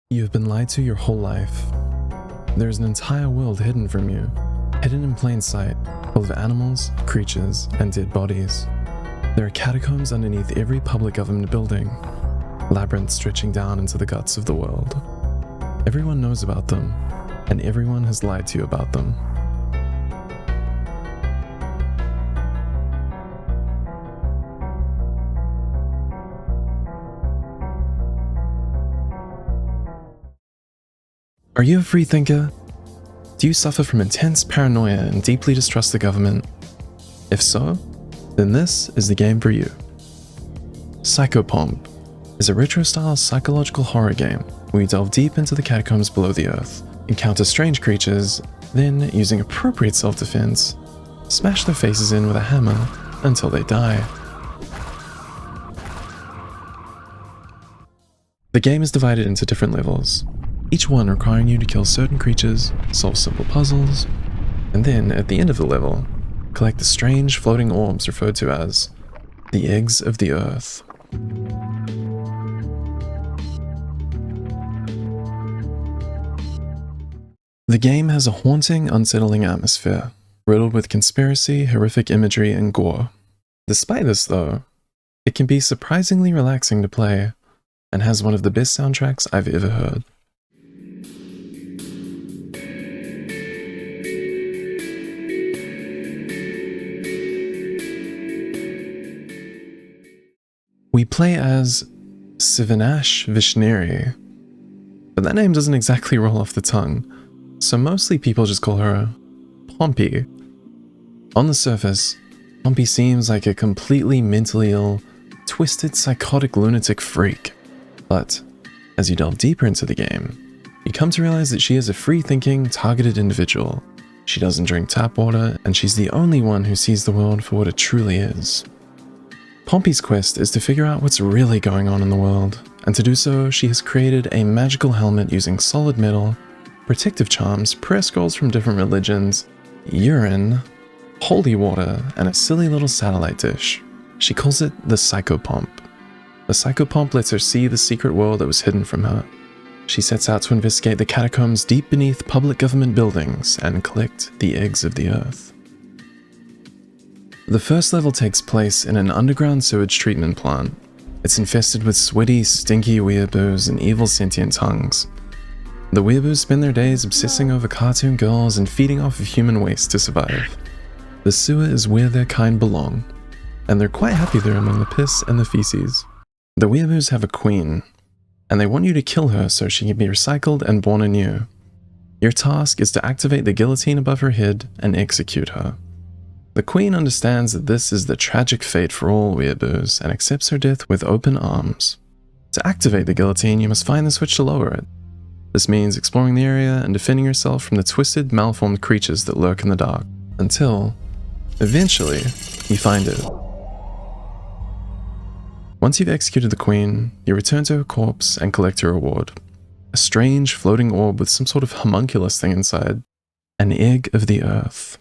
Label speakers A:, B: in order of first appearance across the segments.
A: You have been lied to your whole life. There is an entire world hidden from you, hidden in plain sight, full of animals, creatures, and dead bodies. There are catacombs underneath every public government building, labyrinths stretching down into the guts of the world. Everyone knows about them, and everyone has lied to you about them. Are you a free thinker? Do you suffer from intense paranoia and deeply distrust the government? If so, then this is the game for you. Psychopomp is a retro-style psychological horror game where you delve deep into the catacombs below the earth, encounter strange creatures, then, using appropriate self-defense, smash their faces in with a hammer until they die. The game is divided into different levels, each one requiring you to kill certain creatures, solve simple puzzles, and then, at the end of the level, collect the strange floating orbs referred to as the eggs of the earth. The game has a haunting, unsettling atmosphere, riddled with conspiracy, horrific imagery, and gore. Despite this, though, it can be surprisingly relaxing to play, and has one of the best soundtracks I've ever heard. We play as Sewage Vishneri, but that name doesn't exactly roll off the tongue, so mostly people just call her Pompey. On the surface, Pompey seems like a completely mentally ill, twisted, psychotic lunatic freak, but as you delve deeper into the game, you come to realize that she is a free-thinking, targeted individual. She doesn't drink tap water, and she's the only one who sees the world for what it truly is. Pompey's quest is to figure out what's really going on in the world, and to do so, she has created a magical helmet using solid metal, protective charms, prayer scrolls from different religions, urine, holy water, and a silly little satellite dish. She calls it the Psychopomp. The Psychopomp lets her see the secret world that was hidden from her. She sets out to investigate the catacombs deep beneath public government buildings and collect the eggs of the earth. The first level takes place in an underground sewage treatment plant. It's infested with sweaty, stinky weeaboos and evil sentient tongues. The weeaboos spend their days obsessing over cartoon girls and feeding off of human waste to survive. The sewer is where their kind belong, and they're quite happy there among the piss and the feces. The weeaboos have a queen, and they want you to kill her so she can be recycled and born anew. Your task is to activate the guillotine above her head and execute her. The queen understands that this is the tragic fate for all weeaboos and accepts her death with open arms. To activate the guillotine, you must find the switch to lower it. This means exploring the area and defending yourself from the twisted, malformed creatures that lurk in the dark, until, eventually, you find it. Once you've executed the queen, you return to her corpse and collect your reward. A strange floating orb with some sort of homunculus thing inside. An egg of the earth.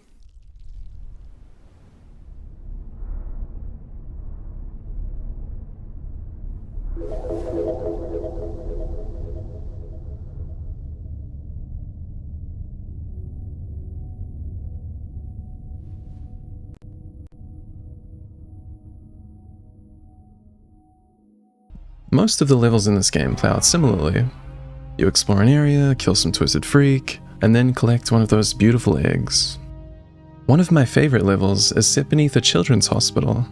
A: Most of the levels in this game play out similarly. You explore an area, kill some twisted freak, and then collect one of those beautiful eggs. One of my favorite levels is set beneath a children's hospital.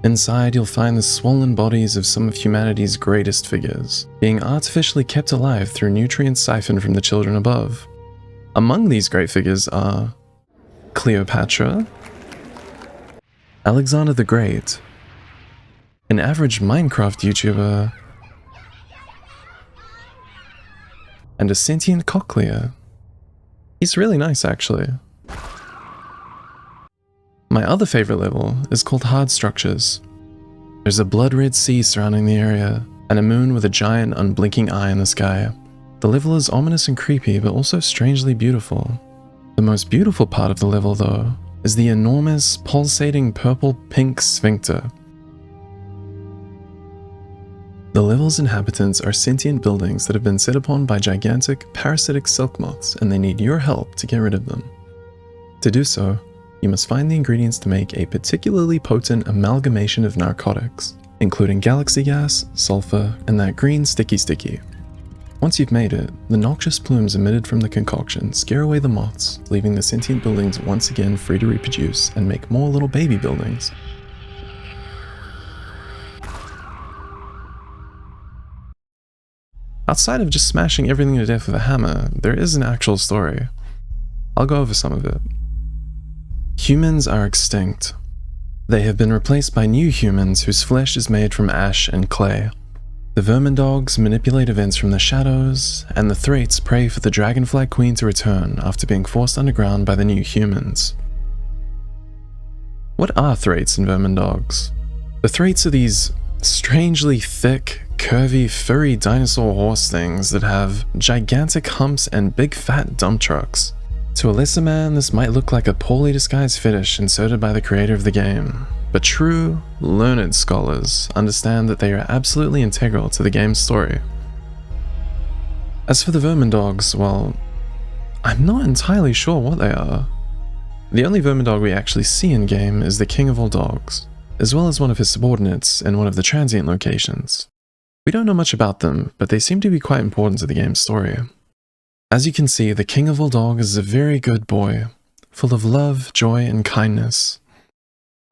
A: Inside, you'll find the swollen bodies of some of humanity's greatest figures, being artificially kept alive through nutrients siphoned from the children above. Among these great figures are Cleopatra, Alexander the Great, an average Minecraft YouTuber, and a sentient cochlea. He's really nice, actually. My other favorite level is called Hard Structures. There's a blood-red sea surrounding the area, and a moon with a giant, unblinking eye in the sky. The level is ominous and creepy, but also strangely beautiful. The most beautiful part of the level, though, is the enormous, pulsating purple-pink sphincter. The level's inhabitants are sentient buildings that have been set upon by gigantic, parasitic silk moths, and they need your help to get rid of them. To do so, you must find the ingredients to make a particularly potent amalgamation of narcotics, including galaxy gas, sulfur, and that green sticky. Once you've made it, the noxious plumes emitted from the concoction scare away the moths, leaving the sentient buildings once again free to reproduce and make more little baby buildings. Outside of just smashing everything to death with a hammer, there is an actual story. I'll go over some of it. Humans are extinct. They have been replaced by new humans whose flesh is made from ash and clay. The vermin dogs manipulate events from the shadows, and the Thraits pray for the Dragonfly Queen to return after being forced underground by the new humans. What are Thraits and vermin dogs? The Thraits are these strangely thick, curvy, furry dinosaur horse things that have gigantic humps and big fat dump trucks. To a lesser man, this might look like a poorly disguised fetish inserted by the creator of the game, but true, learned scholars understand that they are absolutely integral to the game's story. As for the vermin dogs, well, I'm not entirely sure what they are. The only vermin dog we actually see in-game is the king of all dogs, as well as one of his subordinates in one of the transient locations. We don't know much about them, but they seem to be quite important to the game's story. As you can see, the king of all dogs is a very good boy, full of love, joy, and kindness.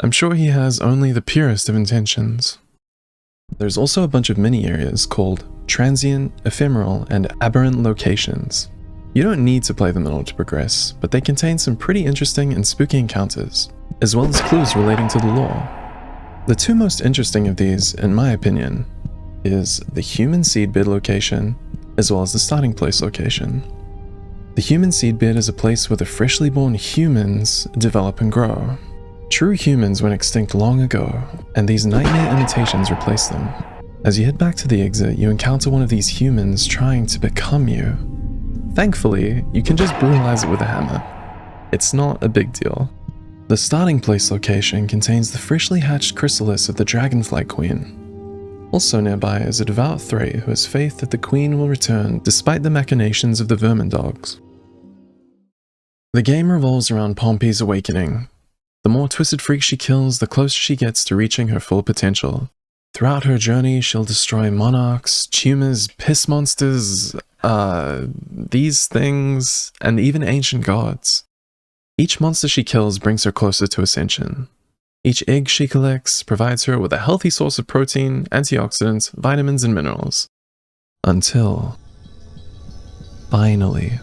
A: I'm sure he has only the purest of intentions. There's also a bunch of mini-areas called transient, ephemeral, and aberrant locations. You don't need to play them in order to progress, but they contain some pretty interesting and spooky encounters, as well as clues relating to the lore. The two most interesting of these, in my opinion, is the human seed bed location, as well as the starting place location. The human seed bed is a place where the freshly born humans develop and grow. True humans went extinct long ago, and these nightmare imitations replace them. As you head back to the exit, you encounter one of these humans trying to become you. Thankfully, you can just brutalize it with a hammer. It's not a big deal. The starting place location contains the freshly hatched chrysalis of the Dragonfly Queen. Also nearby is a devout Thrait who has faith that the Queen will return despite the machinations of the vermin dogs. The game revolves around Pompey's awakening. The more twisted freaks she kills, the closer she gets to reaching her full potential. Throughout her journey, she'll destroy monarchs, tumors, piss monsters, these things, and even ancient gods. Each monster she kills brings her closer to ascension. Each egg she collects provides her with a healthy source of protein, antioxidants, vitamins, and minerals. Until... finally...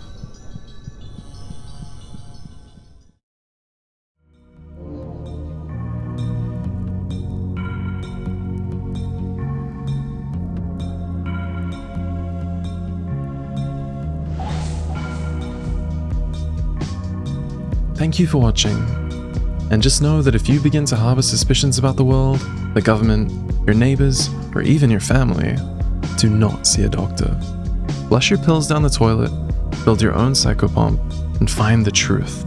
A: Thank you for watching, and just know that if you begin to harbor suspicions about the world, the government, your neighbors, or even your family, do not see a doctor. Flush your pills down the toilet, build your own psychopomp, and find the truth.